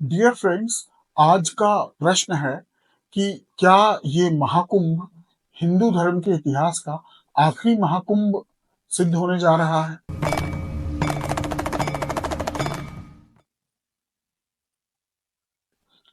Dear friends, आज का प्रश्न है कि क्या ये महाकुंभ हिंदू धर्म के इतिहास का आखिरी महाकुंभ सिद्ध होने जा रहा है।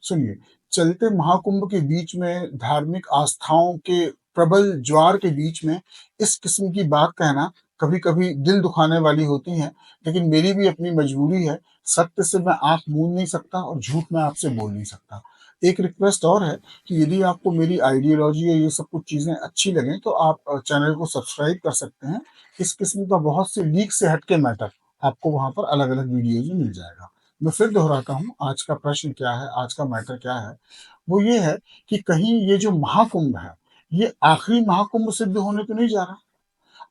सुनिए, चलते महाकुंभ के बीच में धार्मिक आस्थाओं के प्रबल ज्वार के बीच में इस किस्म की बात कहना कभी-कभी दिल दुखाने वाली होती है, लेकिन मेरी भी अपनी मजबूरी है। सत्य से मैं आँख मूंद नहीं सकता और झूठ मैं आपसे बोल नहीं सकता। एक रिक्वेस्ट और है कि यदि आपको मेरी आइडियोलॉजी या ये सब कुछ चीज़ें अच्छी लगें, तो आप चैनल को सब्सक्राइब कर सकते हैं। इस किस्म का बहुत से लीक से हट के मैटर आपको वहाँ पर अलग-अलग वीडियोज़ में मिल जाएगा। मैं फिर दोहराता हूँ, आज का प्रश्न क्या है, आज का मैटर क्या है? वो ये है कि कहीं ये जो महाकुंभ है, ये आखिरी महाकुंभ सिद्ध होने तो नहीं जा रहा।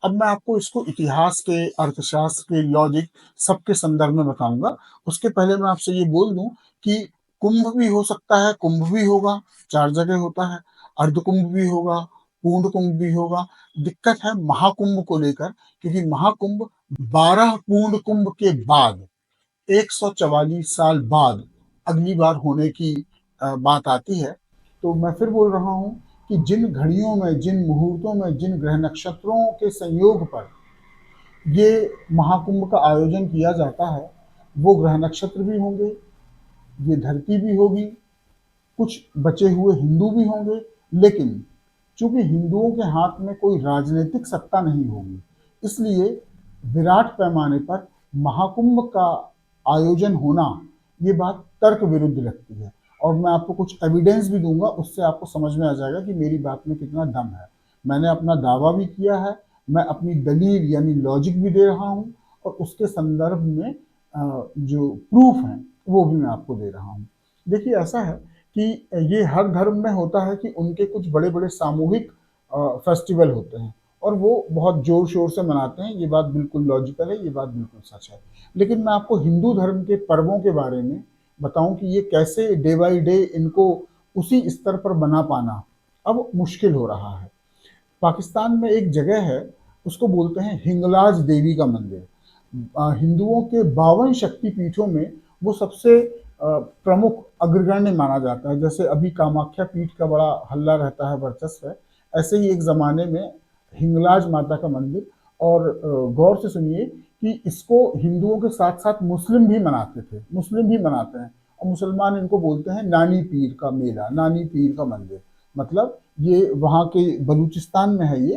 अब मैं आपको इसको इतिहास के, अर्थशास्त्र के, लॉजिक सबके संदर्भ में बताऊँगा। उसके पहले मैं आपसे ये बोल दूँ कि कुंभ भी हो सकता है, कुंभ भी होगा, 4 जगह होता है। अर्धकुंभ भी होगा, पूर्ण कुंभ भी होगा। दिक्कत है महाकुंभ को लेकर, क्योंकि महाकुंभ 12 पूर्ण कुंभ के बाद 144 साल बाद अगली बार होने की बात आती है। तो मैं फिर बोल रहा हूँ कि जिन घड़ियों में, जिन मुहूर्तों में, जिन ग्रह नक्षत्रों के संयोग पर ये महाकुंभ का आयोजन किया जाता है, वो ग्रह नक्षत्र भी होंगे, ये धरती भी होगी, कुछ बचे हुए हिंदू भी होंगे, लेकिन चूंकि हिंदुओं के हाथ में कोई राजनीतिक सत्ता नहीं होगी, इसलिए विराट पैमाने पर महाकुंभ का आयोजन होना, ये बात तर्क विरुद्ध लगती है। और मैं आपको कुछ एविडेंस भी दूंगा, उससे आपको समझ में आ जाएगा कि मेरी बात में कितना दम है। मैंने अपना दावा भी किया है, मैं अपनी दलील यानी लॉजिक भी दे रहा हूँ, और उसके संदर्भ में जो प्रूफ हैं वो भी मैं आपको दे रहा हूँ। देखिए, ऐसा है कि ये हर धर्म में होता है कि उनके कुछ बड़े बड़े सामूहिक फेस्टिवल होते हैं, और वो बहुत जोर शोर से मनाते हैं। ये बात बिल्कुल लॉजिकल है, ये बात बिल्कुल सच है। लेकिन मैं आपको हिंदू धर्म के पर्वों के बारे में बताऊं कि ये कैसे डे बाई डे इनको उसी स्तर पर बना पाना अब मुश्किल हो रहा है। पाकिस्तान में एक जगह है, उसको बोलते हैं हिंगलाज देवी का मंदिर। हिंदुओं के 52 शक्तिपीठों में वो सबसे प्रमुख अग्रगण्य माना जाता है। जैसे अभी कामाख्या पीठ का बड़ा हल्ला रहता है, वर्चस्व है, ऐसे ही एक ज़माने में हिंगलाज माता का मंदिर। और गौर से सुनिए कि इसको हिंदुओं के साथ साथ मुस्लिम भी मनाते थे, मुस्लिम भी मनाते हैं। और मुसलमान इनको बोलते हैं नानी पीर का मेला, नानी पीर का मंदिर। मतलब ये वहाँ के बलूचिस्तान में है ये,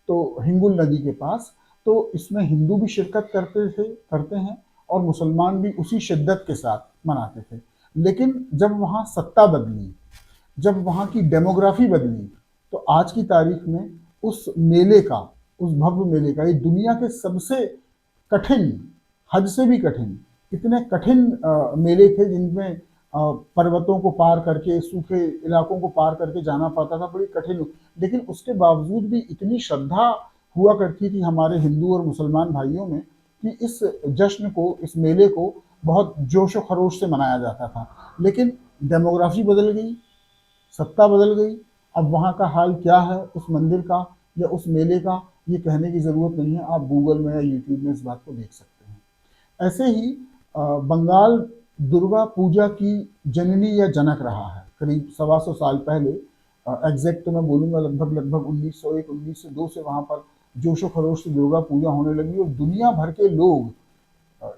तो हिंगुल नदी के पास। तो इसमें हिंदू भी शिरकत करते हैं, और मुसलमान भी उसी शिद्दत के साथ मनाते थे। लेकिन जब वहाँ सत्ता बदली, जब वहाँ की डेमोग्राफी बदली, तो आज की तारीख में उस मेले का, उस भव्य मेले का, ये दुनिया के सबसे कठिन, हद से भी कठिन, इतने कठिन मेले थे जिनमें पर्वतों को पार करके, सूखे इलाकों को पार करके जाना पड़ता था, बड़ी कठिन। लेकिन उसके बावजूद भी इतनी श्रद्धा हुआ करती थी हमारे हिंदू और मुसलमान भाइयों में कि इस जश्न को, इस मेले को बहुत जोश व खरोश से मनाया जाता था। लेकिन डेमोग्राफी बदल गई, सत्ता बदल गई। अब वहाँ का हाल क्या है उस मंदिर का या उस मेले का, ये कहने की ज़रूरत नहीं है। आप गूगल में या यूट्यूब में इस बात को देख सकते हैं। ऐसे ही बंगाल दुर्गा पूजा की जननी या जनक रहा है। करीब 125 साल पहले, एग्जैक्ट तो मैं बोलूँगा लगभग लगभग 1901 1902 से वहाँ पर जोशो खरोश से दुर्गा पूजा होने लगी, और दुनिया भर के लोग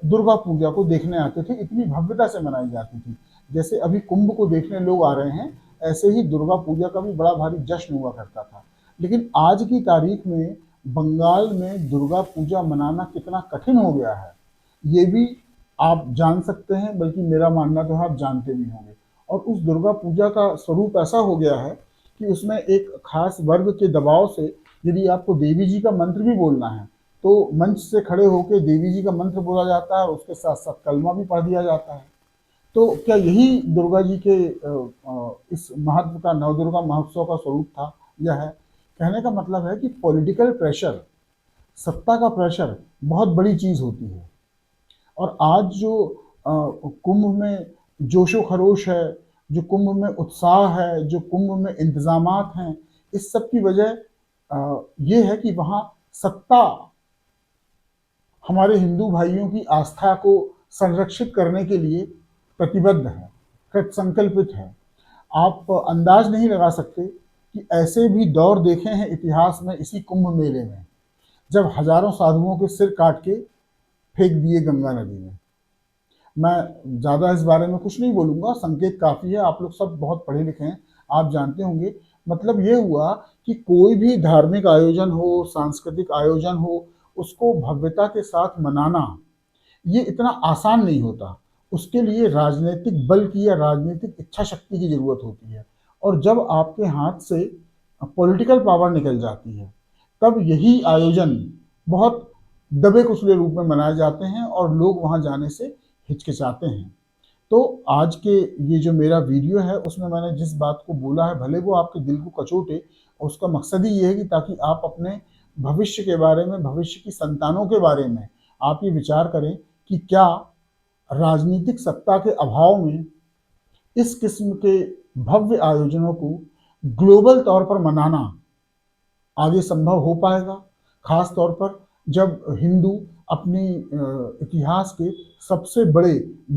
दुर्गा पूजा को देखने आते थे। इतनी भव्यता से मनाई जाती थी। जैसे अभी कुंभ को देखने लोग आ रहे हैं, ऐसे ही दुर्गा पूजा का भी बड़ा भारी जश्न हुआ करता था। लेकिन आज की तारीख में बंगाल में दुर्गा पूजा मनाना कितना कठिन हो गया है, ये भी आप जान सकते हैं, बल्कि मेरा मानना तो है आप जानते भी होंगे। और उस दुर्गा पूजा का स्वरूप ऐसा हो गया है कि उसमें एक खास वर्ग के दबाव से यदि आपको देवी जी का मंत्र भी बोलना है, तो मंच से खड़े होकर देवी जी का मंत्र बोला जाता है और उसके साथ साथ कलमा भी पढ़ दिया जाता है। तो क्या यही दुर्गा जी के इस महत्व का, नवदुर्गा महोत्सव का स्वरूप था? यह है। कहने का मतलब है कि पॉलिटिकल प्रेशर, सत्ता का प्रेशर बहुत बड़ी चीज होती है। और आज जो कुंभ में जोशो खरोश है, जो कुंभ में उत्साह है, जो कुंभ में इंतजामात हैं, इस सब की वजह ये है कि वहाँ सत्ता हमारे हिंदू भाइयों की आस्था को संरक्षित करने के लिए प्रतिबद्ध है। कृत संकल्पित है। आप अंदाज नहीं लगा सकते कि ऐसे भी दौर देखे हैं इतिहास में इसी कुंभ मेले में, जब हजारों साधुओं के सिर काट के फेंक दिए गंगा नदी में। मैं ज़्यादा इस बारे में कुछ नहीं बोलूँगा, संकेत काफ़ी है, आप लोग सब बहुत पढ़े लिखे हैं, आप जानते होंगे। मतलब ये हुआ कि कोई भी धार्मिक आयोजन हो, सांस्कृतिक आयोजन हो, उसको भव्यता के साथ मनाना, ये इतना आसान नहीं होता। उसके लिए राजनीतिक बल की या राजनीतिक इच्छा शक्ति की ज़रूरत होती है, और जब आपके हाथ से पॉलिटिकल पावर निकल जाती है, तब यही आयोजन बहुत दबे कुचले रूप में मनाए जाते हैं और लोग वहाँ जाने से हिचकिचाते हैं। तो आज के ये जो मेरा वीडियो है, उसमें मैंने जिस बात को बोला है, भले वो आपके दिल को कचोटे, उसका मकसद ही ये है कि ताकि आप अपने भविष्य के बारे में, भविष्य की संतानों के बारे में आप ये विचार करें कि क्या राजनीतिक सत्ता के अभाव में इस किस्म के भव्य आयोजनों को ग्लोबल तौर पर मनाना आगे संभव हो पाएगा। खास तौर पर जब हिंदू अपनी इतिहास के सबसे बड़े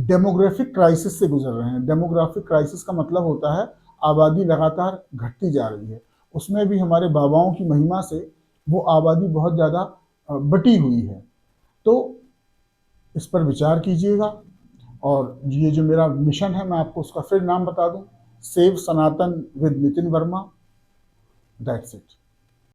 डेमोग्राफिक क्राइसिस से गुजर रहे हैं। डेमोग्राफिक क्राइसिस का मतलब होता है आबादी लगातार घटती जा रही है। उसमें भी हमारे बाबाओं की महिमा से वो आबादी बहुत ज़्यादा बटी हुई है। तो इस पर विचार कीजिएगा। और ये जो मेरा मिशन है, मैं आपको उसका फिर नाम बता दूं, save Sanatan with Nitin Verma. That's it.